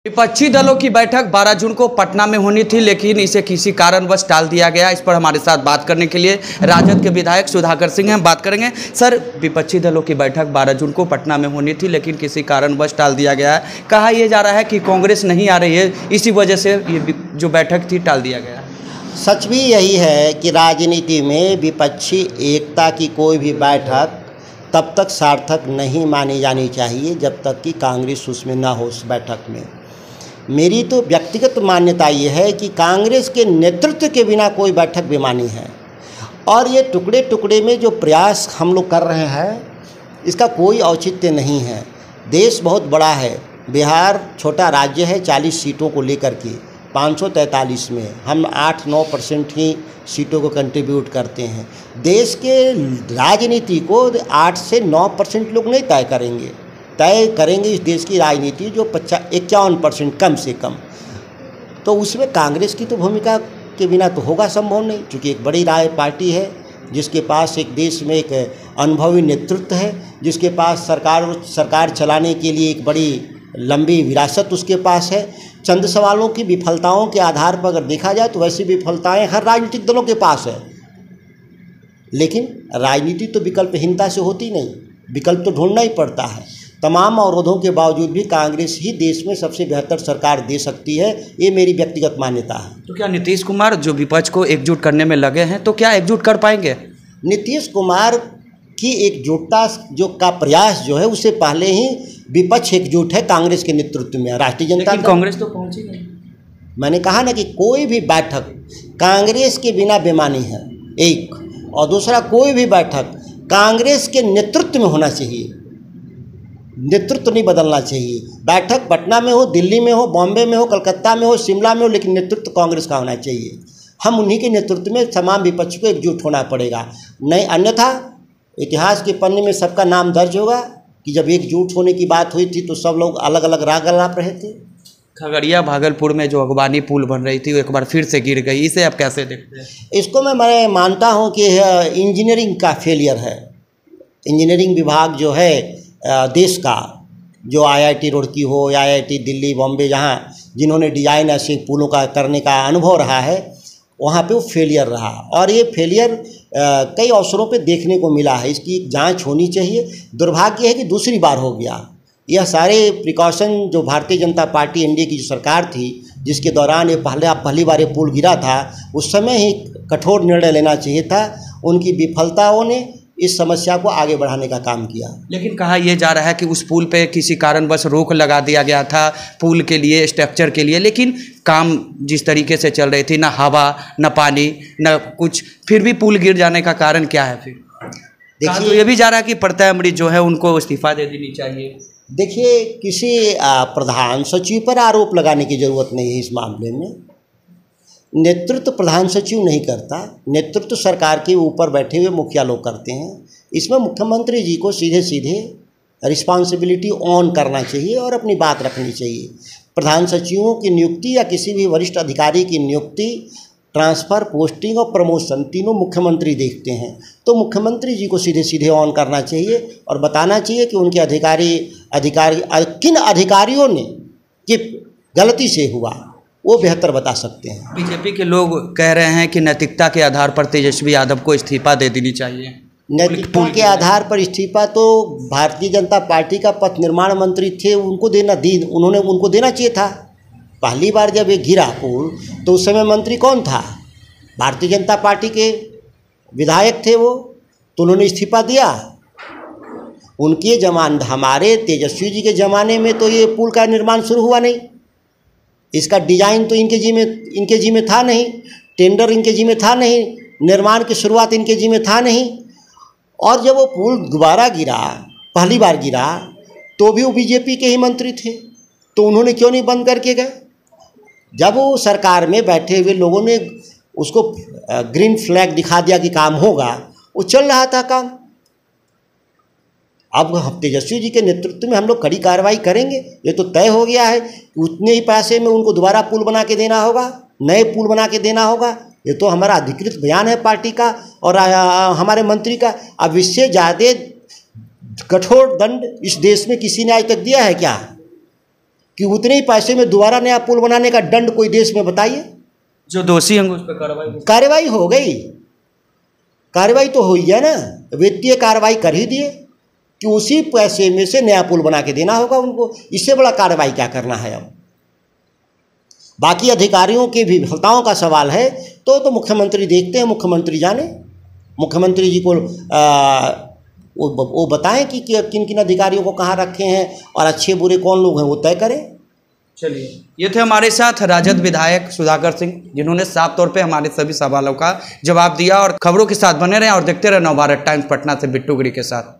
विपक्षी दलों की बैठक 12 जून को पटना में होनी थी, लेकिन इसे किसी कारणवश टाल दिया गया। इस पर हमारे साथ बात करने के लिए राजद के विधायक सुधाकर सिंह हैं। बात करेंगे। सर, विपक्षी दलों की बैठक 12 जून को पटना में होनी थी, लेकिन किसी कारणवश टाल दिया गया है। कहा यह जा रहा है कि कांग्रेस नहीं आ रही है, इसी वजह से ये जो बैठक थी टाल दिया गया। सच भी यही है कि राजनीति में विपक्षी एकता की कोई भी बैठक तब तक सार्थक नहीं मानी जानी चाहिए जब तक कि कांग्रेस उसमें ना हो। उस बैठक में मेरी तो व्यक्तिगत मान्यता ये है कि कांग्रेस के नेतृत्व के बिना कोई बैठक बेमानी है। और ये टुकड़े टुकड़े में जो प्रयास हम लोग कर रहे हैं, इसका कोई औचित्य नहीं है। देश बहुत बड़ा है, बिहार छोटा राज्य है। 40 सीटों को लेकर के 543 में हम 8-9% ही सीटों को कंट्रीब्यूट करते हैं। देश के राजनीति को 8 से 9% लोग नहीं तय करेंगे इस देश की राजनीति, जो 51% कम से कम। तो उसमें कांग्रेस की तो भूमिका के बिना तो होगा संभव नहीं, क्योंकि एक बड़ी पार्टी है जिसके पास एक देश में एक अनुभवी नेतृत्व है, जिसके पास सरकार चलाने के लिए एक बड़ी लंबी विरासत उसके पास है। चंद सवालों की विफलताओं के आधार पर अगर देखा जाए तो वैसी विफलताएं हर राजनीतिक दलों के पास है, लेकिन राजनीति तो विकल्पहीनता से होती नहीं, विकल्प तो ढूंढना ही पड़ता है। तमाम अवरोधों के बावजूद भी कांग्रेस ही देश में सबसे बेहतर सरकार दे सकती है, ये मेरी व्यक्तिगत मान्यता है। तो क्या नीतीश कुमार जो विपक्ष को एकजुट करने में लगे हैं, तो क्या एकजुट कर पाएंगे? नीतीश कुमार की एकजुटता जो का प्रयास जो है, उससे पहले ही विपक्ष एकजुट है कांग्रेस के नेतृत्व में। राष्ट्रीय जनता कांग्रेस तो पहुंची नहीं। मैंने कहा ना कि कोई भी बैठक कांग्रेस के बिना बेमानी है, एक। और दूसरा, कोई भी बैठक कांग्रेस के नेतृत्व में होना चाहिए, नेतृत्व नहीं बदलना चाहिए। बैठक पटना में हो, दिल्ली में हो, बॉम्बे में हो, कलकत्ता में हो, शिमला में हो, लेकिन नेतृत्व कांग्रेस का होना चाहिए। हम उन्हीं के नेतृत्व में तमाम विपक्ष को एकजुट होना पड़ेगा, नहीं अन्यथा इतिहास के पन्ने में सबका नाम दर्ज होगा कि जब एकजुट होने की बात हुई थी तो सब लोग अलग अलग राग अलाप रहे थे। खगड़िया भागलपुर में जो अगवानी पुल बन रही थी वो एक बार फिर से गिर गई, इसे आप कैसे देखते हैं? इसको मैं मानता हूँ कि इंजीनियरिंग का फेलियर है। इंजीनियरिंग विभाग जो है देश का, जो IIT रुड़की हो या IIT दिल्ली, बॉम्बे, जहाँ जिन्होंने डिजाइन ऐसे पुलों का करने का अनुभव रहा है, वहाँ पे वो फेलियर रहा। और ये फेलियर कई अवसरों पे देखने को मिला है। इसकी जांच होनी चाहिए। दुर्भाग्य है कि दूसरी बार हो गया। यह सारे प्रिकॉशन जो भारतीय जनता पार्टी एनडीए की जो सरकार थी, जिसके दौरान ये पहली बार ये पुल गिरा था, उस समय ही कठोर निर्णय लेना चाहिए था। उनकी विफलताओं ने इस समस्या को आगे बढ़ाने का काम किया। लेकिन कहा यह जा रहा है कि उस पुल पे किसी कारणवश रोक लगा दिया गया था, पुल के लिए, स्ट्रक्चर के लिए, लेकिन काम जिस तरीके से चल रही थी, ना हवा, ना पानी, ना कुछ, फिर भी पुल गिर जाने का कारण क्या है? फिर देखिए, तो ये भी जा रहा है कि प्रत्यय अमृत जो है उनको इस्तीफा दे देनी चाहिए। देखिए, किसी प्रधान सचिव पर आरोप लगाने की जरूरत नहीं है। इस मामले में नेतृत्व प्रधान सचिव नहीं करता, नेतृत्व सरकार के ऊपर बैठे हुए मुखिया लोग करते हैं। इसमें मुख्यमंत्री जी को सीधे सीधे रिस्पॉन्सिबिलिटी ऑन करना चाहिए और अपनी बात रखनी चाहिए। प्रधान सचिवों की नियुक्ति या किसी भी वरिष्ठ अधिकारी की नियुक्ति, ट्रांसफ़र, पोस्टिंग और प्रमोशन तीनों मुख्यमंत्री देखते हैं। तो मुख्यमंत्री जी को सीधे सीधे ऑन करना चाहिए और बताना चाहिए कि उनके किन अधिकारियों ने कि गलती से हुआ, वो बेहतर बता सकते हैं। बीजेपी के लोग कह रहे हैं कि नैतिकता के आधार पर तेजस्वी यादव को इस्तीफा दे देनी चाहिए। नैतिकता के आधार पर इस्तीफा तो भारतीय जनता पार्टी का पथ निर्माण मंत्री थे, उनको देना चाहिए था। पहली बार जब ये गिरा पुल, तो उस समय मंत्री कौन था? भारतीय जनता पार्टी के विधायक थे वो, तो उन्होंने इस्तीफा दिया। उनके हमारे तेजस्वी जी के ज़माने में तो ये पुल का निर्माण शुरू हुआ नहीं। इसका डिजाइन तो इनके जी में था नहीं, टेंडर इनके जी में था नहीं, निर्माण की शुरुआत इनके जी में था नहीं। और जब वो पुल दोबारा गिरा, पहली बार गिरा, तो भी वो बीजेपी के ही मंत्री थे, तो उन्होंने क्यों नहीं बंद करके गए? जब वो सरकार में बैठे हुए लोगों ने उसको ग्रीन फ्लैग दिखा दिया कि काम होगा, वो चल रहा था काम। अब तेजस्वी जी के नेतृत्व में हम लोग कड़ी कार्रवाई करेंगे, ये तो तय हो गया है। उतने ही पैसे में उनको दोबारा पुल बना के देना होगा, नए पुल बना के देना होगा। ये तो हमारा अधिकृत बयान है पार्टी का और हमारे मंत्री का। अब इससे ज़्यादा कठोर दंड इस देश में किसी ने आज तक दिया है क्या? कि उतने ही पैसे में दोबारा नया पुल बनाने का दंड कोई देश में बताइए। जो दोषी होंगे उस पर कार्रवाई हो गई, कार्रवाई तो हुई है ना, वित्तीय कार्रवाई कर ही दिए कि उसी पैसे में से नया पुल बना के देना होगा उनको। इससे बड़ा कार्रवाई क्या करना है अब। बाकी अधिकारियों की विफलताओं का सवाल है तो मुख्यमंत्री देखते हैं, मुख्यमंत्री जाने, मुख्यमंत्री जी को वो बताएं कि किन किन अधिकारियों को कहाँ रखे हैं और अच्छे बुरे कौन लोग हैं वो तय करें। चलिए, ये थे हमारे साथ राजद विधायक सुधाकर सिंह, जिन्होंने साफ तौर पे हमारे सभी सवालों का जवाब दिया। और खबरों के साथ बने रहें और देखते रहे नवभारत टाइम्स पटना से बिट्टू गिरी के साथ।